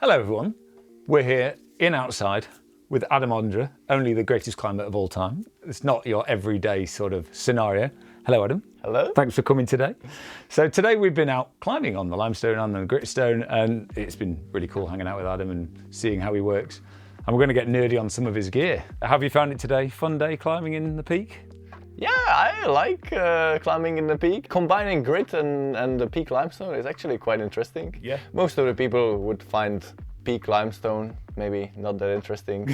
Hello everyone, we're here in Outside with Adam Ondra, only the greatest climber of all time. It's not your everyday sort of scenario. Hello Adam. Hello. Thanks for coming today. So today we've been out climbing on the limestone and the gritstone, and it's been really cool hanging out with Adam and seeing how he works. And we're going to get nerdy on some of his gear. Have you found it today? Fun day climbing in the peak? Yeah, I like climbing in the peak. Combining grit and the peak limestone is actually quite interesting. Yeah. Most of the people would find peak limestone maybe not that interesting,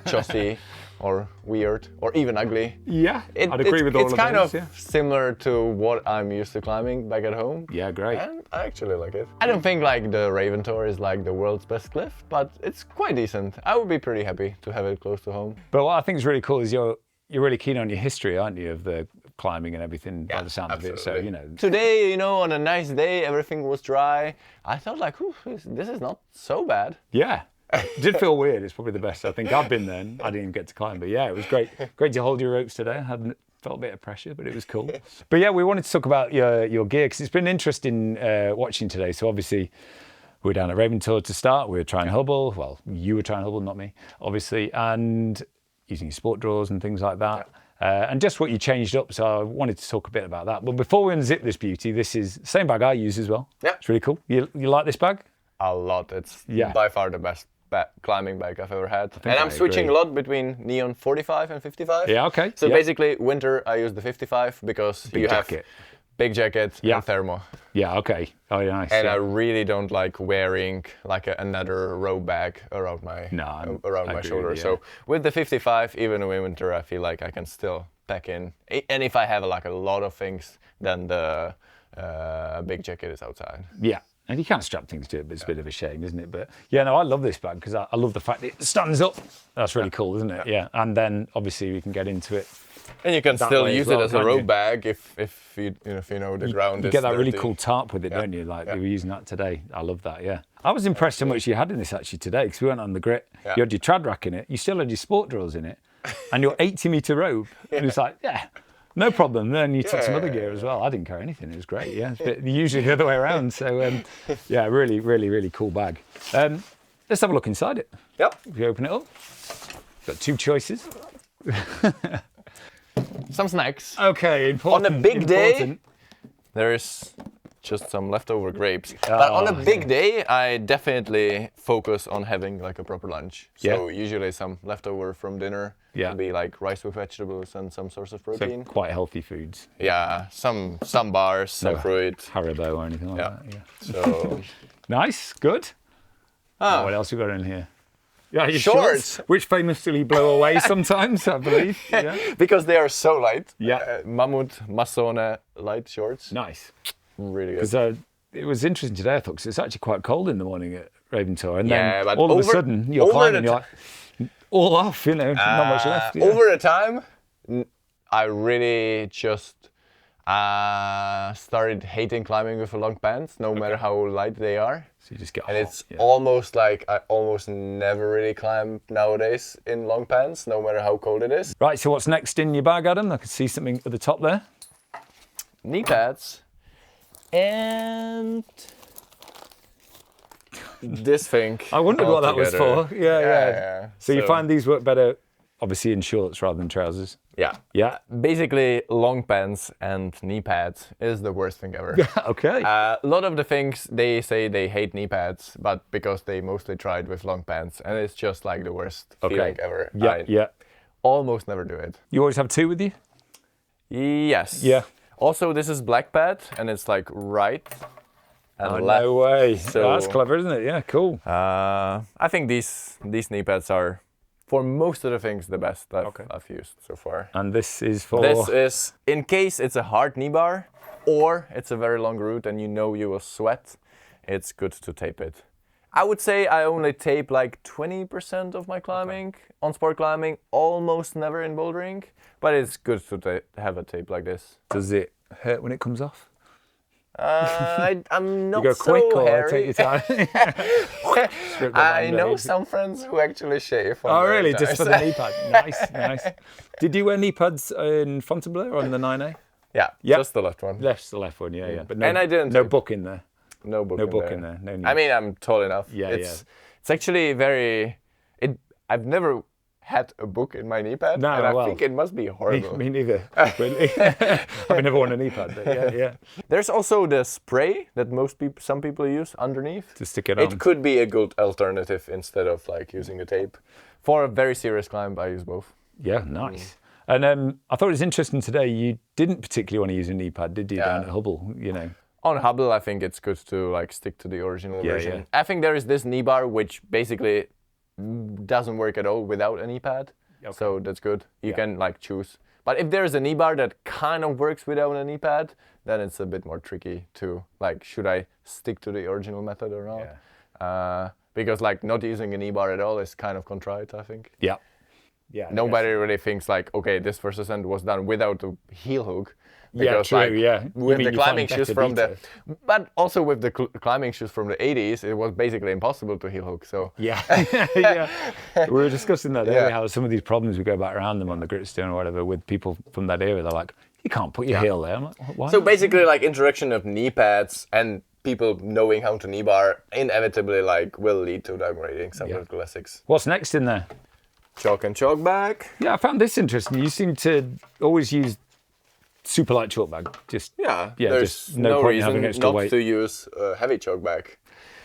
chossy or weird or even ugly. Yeah, I'd agree with all of those. It's kind of similar to what I'm used to climbing back at home. Yeah, great. And I actually like it. I don't think like the Raven Tor is like the world's best cliff, but it's quite decent. I would be pretty happy to have it close to home. But what I think is really cool is you're really keen on your history, aren't you, of the climbing and everything, by the sound of it. So, you know. Today, you know, on a nice day, everything was dry. I thought like, this is not so bad. Yeah. It did feel weird. It's probably the best I think I've been there. I didn't even get to climb, but yeah, it was great. Great to hold your ropes today. I felt a bit of pressure, but it was cool. But yeah, we wanted to talk about your gear because it's been interesting watching today. So obviously, we were down at Raven Tor to start. We were trying hubble. Well, you were trying hubble, not me, obviously, and using your sport drawers and things like that. And just what you changed up. So I wanted to talk a bit about that. But before we unzip this beauty, this is the same bag I use as well. Yeah. It's really cool. You like this bag? A lot. It's by far the best climbing bag I've ever had. And I'm switching a lot between Neon 45 and 55. Yeah, okay. So basically, winter I use the 55 because you have big jacket and thermo. Yeah, okay. Oh, yeah, nice. And I really don't like wearing like another robe bag around my my shoulder. So with the 55, even in winter, I feel like I can still pack in. And if I have like a lot of things, then the big jacket is outside. Yeah. And you can't strap things to it, but it's a bit of a shame, isn't it? But yeah, no, I love this bag because I love the fact it stands up. That's really cool, isn't it? Yeah. And then obviously we can get into it. And you can still use it as a robe bag if you know the ground is You get that dirty. really cool tarp with it, don't you? Like we were using that today. I love that, yeah. I was impressed how much you had in this actually today because we went on the grit. Yeah. You had your trad rack in it. You still had your sport drawers in it. And your 80-metre robe. And it's like, no problem. Then you took some other gear as well. I didn't carry anything. It was great. Yeah, it's usually the other way around. So yeah, really, really, really cool bag. Let's have a look inside it. Yep. If you open it up, got two choices. Some snacks. Okay, important. On a big day, there is just some leftover grapes. But on a big day, I definitely focus on having like a proper lunch. So usually some leftover from dinner. Yeah. Can be like rice with vegetables and some source of protein. So quite healthy foods. Yeah, some bars, some fruit. Haribo or anything like that. Yeah. So nice, good. What else we got in here? Yeah, your shorts, which famously blow away sometimes, I believe. Yeah. Because they are so light. Yeah. Mammut Masone light shorts. Nice. Really good. Because it was interesting today, I thought, because it's actually quite cold in the morning at Raven Tor. And then all of a sudden, you're climbing, you're like, all off, you know, not much left. Yeah. Over the time, I really just started hating climbing with long pants, no matter how light they are. So you just get And it's almost like I almost never really climb nowadays in long pants, no matter how cold it is. Right, so what's next in your bag, Adam? I can see something at the top there. Knee pads and this thing. I wondered what that was for. Yeah. So you find these work better, obviously, in shorts rather than trousers? Yeah. Yeah. Basically, long pants and knee pads is the worst thing ever. Okay. A lot of the things, they say they hate knee pads, but because they mostly tried with long pants, and it's just like the worst feeling ever. Yeah. Almost never do it. You always have two with you? Yes. Yeah. Also, this is black pad, and it's like right and left. No way. So, that's clever, isn't it? Yeah, cool. I think these knee pads are, for most of the things, the best I've used so far. And this is for? This is in case it's a hard knee bar or it's a very long route and you know you will sweat, it's good to tape it. I would say I only tape like 20% of my climbing on sport climbing, almost never in bouldering, but it's good to have a tape like this. Does it hurt when it comes off? I'm not you go so quick or hairy. take your time? I know some friends who actually shave. Oh really? Just for the knee pad? Nice. Did you wear knee pads in Fontainebleau or on the 9A? Yeah, just the left one. That's the left one, yeah. But no, and I didn't. No book in there. No book in there. No need. I mean, I'm tall enough. Yeah. It's actually I've never had a book in my knee pad, No, and I well, think it must be horrible. Me neither. Really. I've never worn a knee pad, but yeah. There's also the spray that some people use underneath. To stick it on. It could be a good alternative instead of like using a tape. For a very serious climb, I use both. Yeah, nice. And I thought it was interesting today. You didn't particularly want to use a knee pad, did you? Down at Hubble, you know. On Hubble, I think it's good to like stick to the original version. Yeah. I think there is this knee bar which basically doesn't work at all without a knee pad. Okay. So that's good. You can like choose. But if there is a knee bar that kind of works without a knee pad, then it's a bit more tricky to like, should I stick to the original method or not? Yeah. Because like not using a knee bar at all is kind of contrite, I think. Yeah. Yeah. Nobody really thinks like, okay, this first ascent was done without a heel hook. Because, true, like, with the climbing shoes from but also with the climbing shoes from the 80s, it was basically impossible to heel hook. So yeah, we were discussing that earlier, how some of these problems we go back around them on the gritstone or whatever with people from that era. They're like, you can't put your heel there. I'm like, why? So basically, like introduction of knee pads and people knowing how to knee bar inevitably like will lead to downgrading some of the classics. What's next in there? Chalk and chalk bag. Yeah, I found this interesting. You seem to always use super light chalk bag. Just there's just no point in having extra not weight. to use a heavy chalk bag.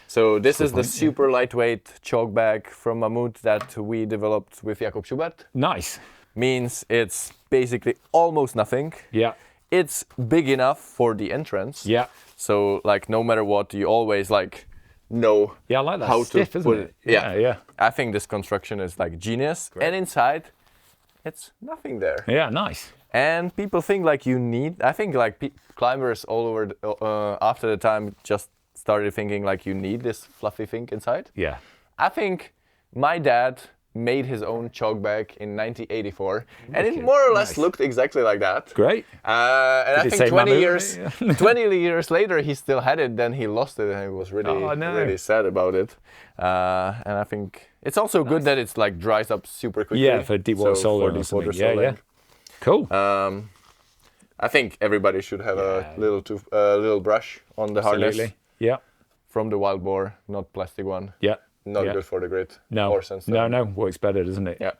So this is the super lightweight chalk bag from Mammut that we developed with Jakob Schubert. Nice. Means it's basically almost nothing. Yeah. It's big enough for the entrance. Yeah. So like no matter what, you always like know I like that. how Stiff, to isn't put it? Yeah. I think this construction is like genius. Great. And inside, it's nothing there. Yeah, nice. And people think like I think like climbers all over after the time just started thinking like you need this fluffy thing inside. Yeah. I think my dad made his own chalk bag in 1984, and it more or less looked exactly like that. Great. And I think 20 years later, he still had it. Then he lost it, and he was really sad about it. And I think it's also good that it's like dries up super quickly. Yeah, for deep water solar or something. Yeah. Cool. I think everybody should have a little brush on the harness. Yeah. From the wild boar, not plastic one. Yeah. Not good for the grit. No. Or sandstone. No. Works better, doesn't it? Yeah.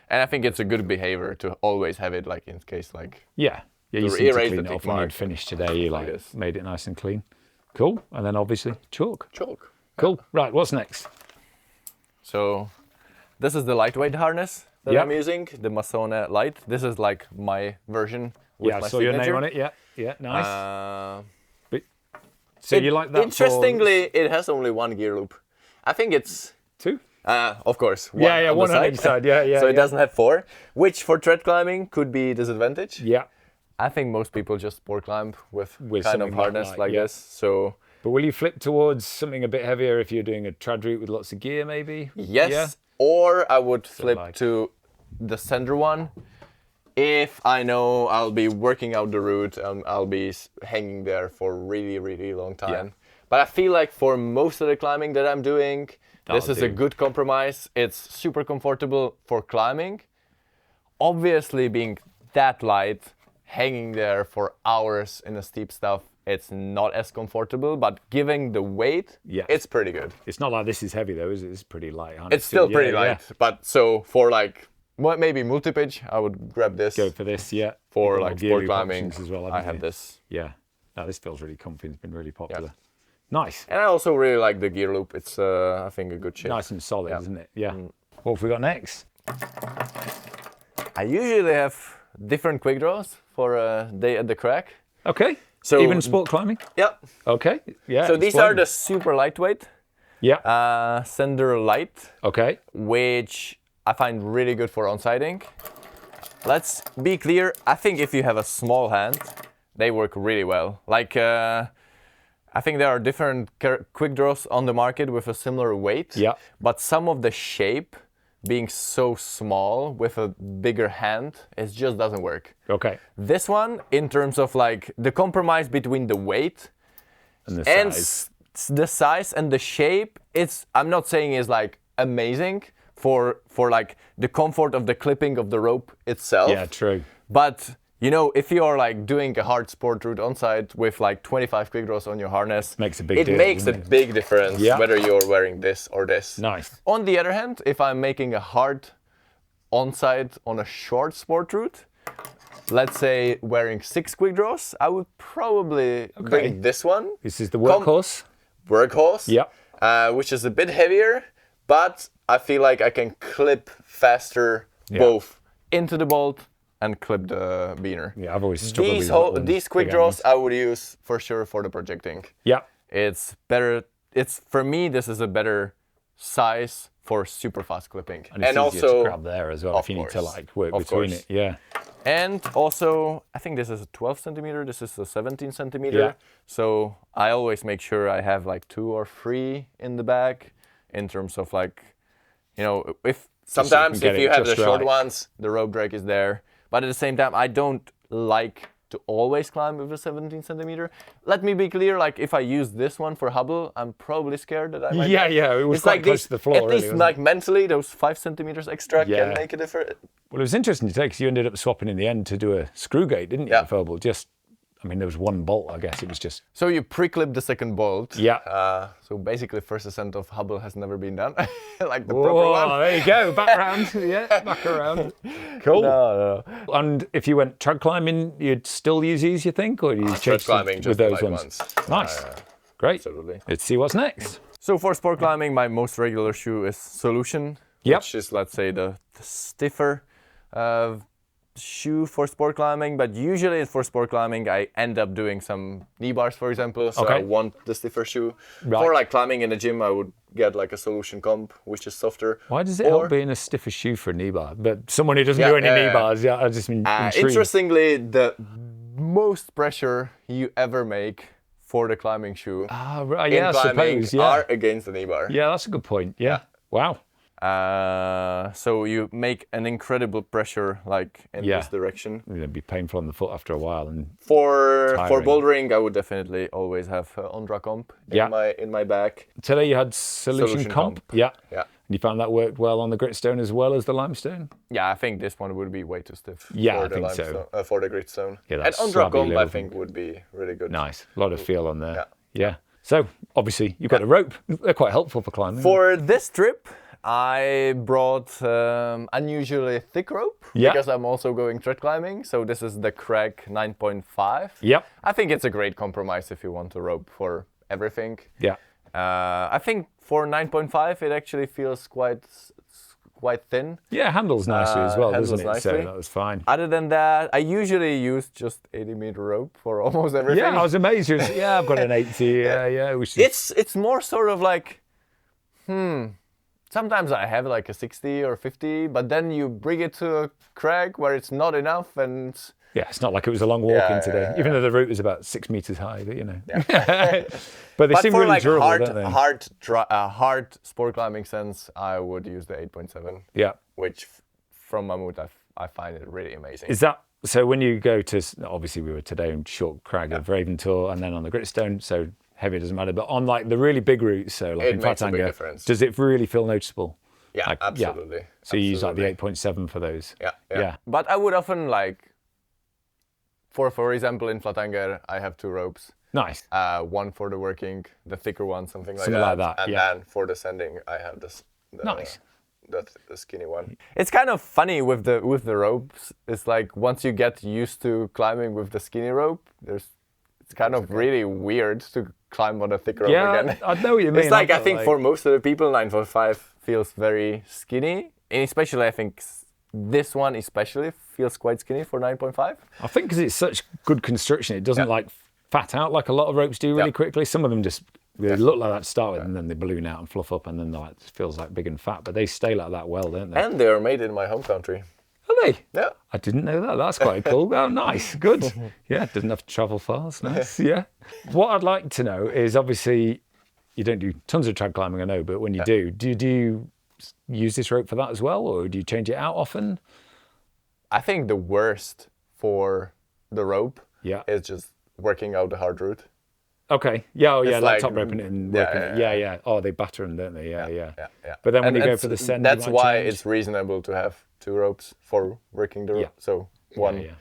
And I think it's a good behavior to always have it like in case like. Yeah. Yeah. You seem to clean it off when you'd finished today. You like made it nice and clean. Cool. And then obviously chalk. Chalk. Cool. Yeah. Right. What's next? So, this is the lightweight harness that I'm using, the Masone Light. This is like my version with my I saw signature. your name on it. Yeah. Nice. So you like that? Interestingly, it has only one gear loop. I think it's 2. Of course. One on each side. Yeah. So it doesn't have 4, which for tread climbing could be a disadvantage. Yeah. I think most people just sport climb with kind of harness like this. So. But will you flip towards something a bit heavier if you're doing a trad route with lots of gear, maybe? Yes. Yeah? Or I would flip to the center one if I know I'll be working out the route and I'll be hanging there for a really, really long time. Yeah. But I feel like for most of the climbing that I'm doing, this is a good compromise. It's super comfortable for climbing. Obviously, being that light, hanging there for hours in the steep stuff, it's not as comfortable, but giving the weight, it's pretty good. It's not like this is heavy though, is it? It's pretty light. It's still pretty light, but so for like maybe multi-pitch, I would grab this. Go for this, yeah. For like sport climbing, as well, I have this. Yeah. No, this feels really comfy. It's been really popular. Yeah. Nice. And I also really like the gear loop. It's, I think, a good shape. Nice and solid, isn't it? Yeah. What have we got next? I usually have different quick draws for a day at the Crag. Okay. So even sport climbing? Yeah. Okay. Yeah. So these are the super lightweight. Yeah. Sender Light. Okay. Which I find really good for on-siding. Let's be clear. I think if you have a small hand, they work really well. Like, I think there are different quick draws on the market with a similar weight. Yeah. But some of the shape being so small with a bigger hand, it just doesn't work. Okay. This one, in terms of like the compromise between the weight and the size and the shape, I'm not saying is like amazing for like the comfort of the clipping of the rope itself. Yeah, true. But You know, if you are like doing a hard sport route on site with like 25 quick draws on your harness, Makes a big deal, it makes a doesn't it? big difference Yeah. whether you're wearing this or this. Nice. On the other hand, if I'm making a hard on site on a short sport route, let's say wearing 6 quick draws, I would probably bring this one. This is the workhorse. Workhorse. Yep. Which is a bit heavier, but I feel like I can clip faster both into the bolt and clip the beaner. Yeah, I've always struggled with These quick draws I would use for sure for the projecting. Yeah. It's better. It's for me. This is a better size for super fast clipping, And it's easier to grab there as well if you need to like work between it. Yeah. And also, I think this is a 12 centimeter. This is a 17 centimeter. Yeah. So I always make sure I have like 2 or 3 in the bag, in terms of like, you know, if sometimes if you have the short ones, the rope drag is there. But at the same time, I don't like to always climb with a 17 centimeter. Let me be clear, like if I use this one for Hubble, I'm probably scared that I might. Yeah, it was quite like close to the floor. At least like mentally, those 5 centimeters extra can make a difference. Well, it was interesting to take because you ended up swapping in the end to do a screw gate, didn't you? Yeah. Verbal. I mean, there was one bolt, I guess. It was just. So you pre-clip the second bolt. Yeah. So basically, first ascent of Hubble has never been done, like the proper one. There you go. Back around. Yeah, back around. Cool. No. And if you went trad climbing, you'd still use these, you think, or do you change climbing with just those the ones? light Nice. Great. Absolutely. Let's see what's next. So for sport climbing, my most regular shoe is Solution, Yep. which is, let's say, the stiffer shoe for sport climbing. But usually for sport climbing, I end up doing some knee bars, for example. So I want the stiffer shoe. Right. For like climbing in the gym, I would get like a Solution comp, which is softer. Why does it help being a stiffer shoe for a knee bar? But someone who doesn't do any knee bars, I just been intrigued. Interestingly, the most pressure you ever make for the climbing shoe Right, in I climbing suppose, are against the knee bar. Yeah, that's a good point. Yeah. Wow. So you make an incredible pressure like in this direction. It'd be painful on the foot after a while. And For tiring. bouldering, I would definitely always have Ondra comp in my bag. Today you had Solution Comp. Yeah. Yeah. And you found that worked well on the gritstone as well as the limestone? Yeah, I think this one would be way too stiff. Yeah, for I the think limestone, so. For the gritstone. Yeah, and that's Ondra slabby comp, I little think, would be really good. Nice. A lot of feel on there. Yeah. So obviously you've got a rope. They're quite helpful for climbing. For this trip, I brought unusually thick rope because I'm also going trad climbing. So this is the Crag 9.5. Yep. I think it's a great compromise if you want a rope for everything. Yeah. I think for 9.5 it actually feels quite thin. Yeah, handles nicely as well, handles doesn't it? So nicely. that was fine. Other than that, I usually use just 80-meter rope for almost everything. Yeah, I was amazed. I've got an 80. Yeah. Which is, It's more sort of like, sometimes I have like a 60 or 50, but then you bring it to a crag where it's not enough, and yeah, it's not like it was a long walk in today, even though the route was about 6 meters high. But but they seem for really like durable, don't they? hard sport climbing sense, I would use the 8.7. Yeah. Which from Mammut, I find it really amazing. Is that so? When you go to, obviously we were today in short crag of Raven Tour, and then on the gritstone, so heavy doesn't matter. But on like the really big routes, so like in makes a big Fatanga, difference. does it really feel noticeable? Yeah, Like, absolutely. So you use like the 8.7 for those. Yeah. But I would often like, for example, in Flatanger, I have 2 ropes. Nice. One for the working, the thicker one, something like Something that. like that, And then for the sending, I have this. Nice. The skinny one. It's kind of funny with the ropes. It's like once you get used to climbing with the skinny rope, it's kind of really weird to climb on a thick rope again. I know what you mean. It's like I think for most of the people, 9.5 feels very skinny, and especially I think this one especially feels quite skinny for 9.5. I think because it's such good construction, it doesn't like fat out like a lot of ropes do really quickly. Some of them just they look like that to start with, and then they balloon out and fluff up, and then it feels like big and fat. But they stay like that well, don't they? And they are made in my home country. Are they? Yeah. I didn't know that. That's quite cool. Oh, nice. Good. Yeah, doesn't have to travel far. That's nice. Yeah. What I'd like to know is obviously you don't do tons of trad climbing, I know, but when you do you use this rope for that as well, or do you change it out often? I think the worst for the rope Yeah. is just working out the hard route. Okay. Yeah. Oh, yeah. It's Like like- top roping it and yeah, working it. yeah, Yeah. Oh, they batter them, don't they? Yeah. Yeah. But then when you go it's- for the send, that's you might why change. it's reasonable to have 2 ropes for working the rope. So one. Yeah.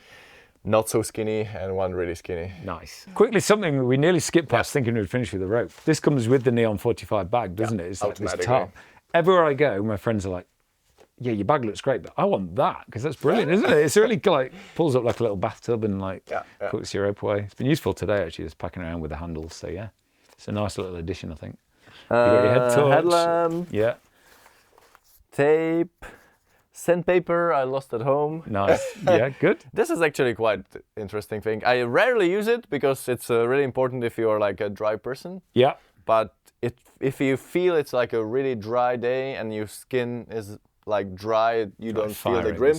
not so skinny and one really skinny. Nice. Quickly, something we nearly skipped past thinking we'd finish with the rope. This comes with the Neon 45 bag, doesn't it? It's like this top. Everywhere I go, my friends are like, yeah, your bag looks great, but I want that because that's brilliant, isn't it? It's really like pulls up like a little bathtub and like hooks your rope away. It's been useful today actually, just packing around with the handles. So yeah, it's a nice little addition, I think. You got your head torch. Headlamp. Yeah. Tape. Sandpaper I lost at home. Nice. Yeah, good. This is actually quite interesting thing. I rarely use it because it's really important if you're like a dry person. Yeah. But if you feel it's like a really dry day and your skin is like dry, you don't feel the grip.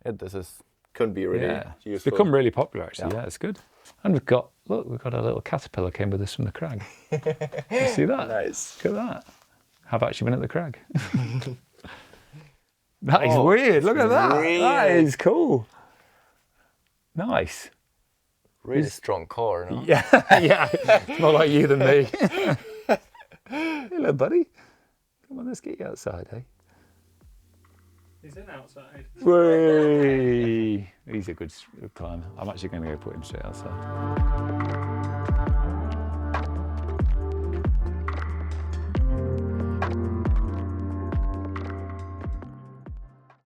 This could be really useful. It's become really popular actually. Yeah, it's good. And we've got a little caterpillar came with us from the Crag. You see that? Nice. Look at that. Have actually been at the Crag. That is weird. Look at that. Really that is cool. Nice. Really strong core, no? Yeah, yeah. It's more like you than me. Hello, buddy. Come on, let's get you outside, eh? He's in outside. Whee! He's a good climber. I'm actually going to go put him straight outside.